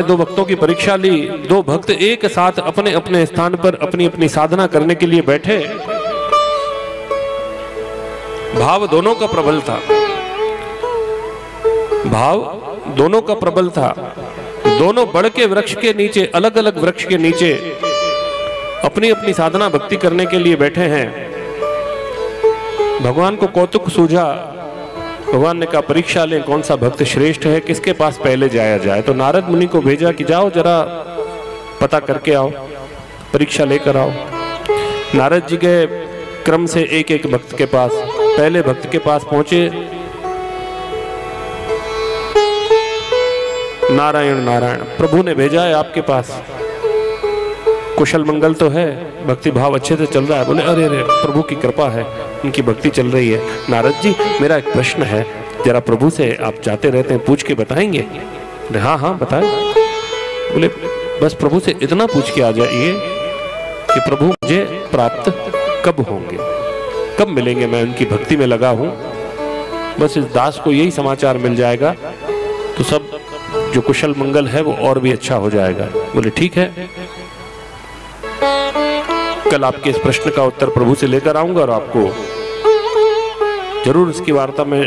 दो भक्तों की परीक्षा ली। दो भक्त एक साथ अपने अपने स्थान पर अपनी अपनी साधना करने के लिए बैठे। भाव दोनों का प्रबल था, भाव दोनों का प्रबल था। दोनों बड़ के वृक्ष के नीचे, अलग अलग वृक्ष के नीचे अपनी अपनी साधना भक्ति करने के लिए बैठे हैं। भगवान को कौतुक सूझा। भगवान ने कहा परीक्षा लें कौन सा भक्त श्रेष्ठ है, किसके पास पहले जाया जाए। तो नारद मुनि को भेजा कि जाओ जरा पता करके आओ, परीक्षा लेकर आओ। नारद जी गए, क्रम से एक एक भक्त के पास। पहले भक्त के पास पहुंचे। नारायण नारायण, प्रभु ने भेजा है आपके पास, कुशल मंगल तो है, भक्ति भाव अच्छे से चल रहा है। बोले अरे अरे प्रभु की कृपा है, उनकी भक्ति चल रही है। नारद जी मेरा एक प्रश्न है, जरा प्रभु से आप जाते रहते हैं, पूछ के बताएंगे? हाँ हाँ बताए। बोले बस प्रभु से इतना पूछ के आ जाइए कि प्रभु मुझे प्राप्त कब होंगे, कब मिलेंगे, मैं उनकी भक्ति में लगा हूं। बस इस दास को यही समाचार मिल जाएगा तो सब जो कुशल मंगल है वो और भी अच्छा हो जाएगा। बोले ठीक है, कल आपके इस प्रश्न का उत्तर प्रभु से लेकर आऊंगा और आपको जरूर इसकी वार्ता मैं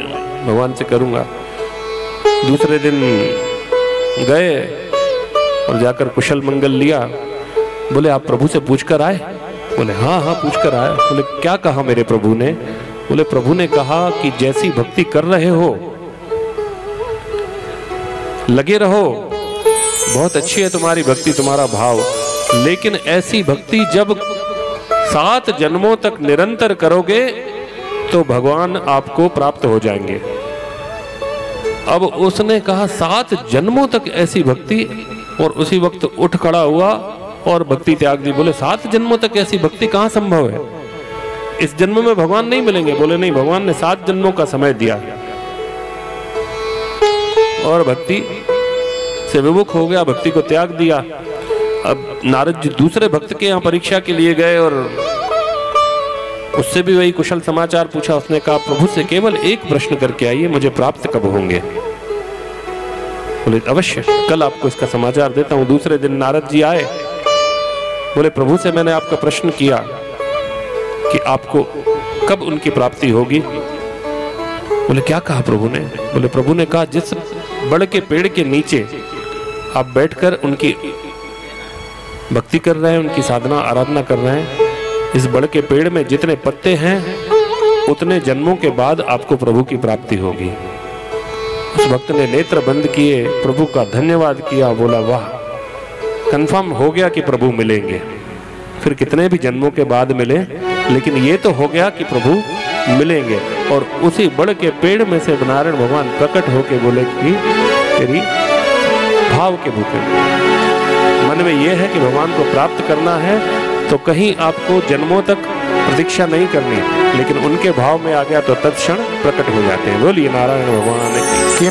भगवान से करूंगा। दूसरे दिन गए और जाकर कुशल मंगल लिया। बोले आप प्रभु से पूछ कर आए? बोले हाँ हाँ पूछ कर आए। बोले क्या कहा मेरे प्रभु ने? बोले प्रभु ने कहा कि जैसी भक्ति कर रहे हो लगे रहो, बहुत अच्छी है तुम्हारी भक्ति, तुम्हारा भाव, लेकिन ऐसी भक्ति जब 7 जन्मों तक निरंतर करोगे तो भगवान आपको प्राप्त हो जाएंगे। अब उसने कहा 7 जन्मों तक ऐसी भक्ति, और उसी वक्त उठ खड़ा हुआ और भक्ति त्याग दी। बोले 7 जन्मों तक ऐसी भक्ति कहां संभव है, इस जन्म में भगवान नहीं मिलेंगे। बोले नहीं, भगवान ने 7 जन्मों का समय दिया। और भक्ति से विमुख हो गया, भक्ति को त्याग दिया। अब नारद जी दूसरे भक्त के यहाँ परीक्षा के लिए गए और उससे भी वही कुशल समाचार पूछा। उसने कहा प्रभु से केवल एक प्रश्न करके आइए, मुझे प्राप्त कब होंगे? बोले अवश्य, कल आपको इसका समाचार देता हूं। दूसरे दिन नारद जी आए। बोले प्रभु से मैंने आपका प्रश्न किया कि आपको कब उनकी प्राप्ति होगी। बोले क्या कहा प्रभु ने? बोले प्रभु ने कहा जिस बड़ के पेड़ के नीचे आप बैठकर उनकी भक्ति कर रहे हैं, उनकी साधना आराधना कर रहे हैं, इस बड़ के पेड़ में जितने पत्ते हैं उतने जन्मों के बाद आपको प्रभु की प्राप्ति होगी। उस भक्त ने नेत्र बंद किए, प्रभु का धन्यवाद किया। बोला वाह, कंफर्म हो गया कि प्रभु मिलेंगे, फिर कितने भी जन्मों के बाद मिले, लेकिन ये तो हो गया कि प्रभु मिलेंगे। और उसी बड़ के पेड़ में से नारायण भगवान प्रकट होके बोले कि तेरी भाव के भूखे, मन में यह है कि भगवान को प्राप्त करना है तो कहीं आपको जन्मों तक प्रतीक्षा नहीं करनी, लेकिन उनके भाव में आ गया तो तत्क्षण प्रकट हो जाते हैं। बोलिए नारायण भगवान की।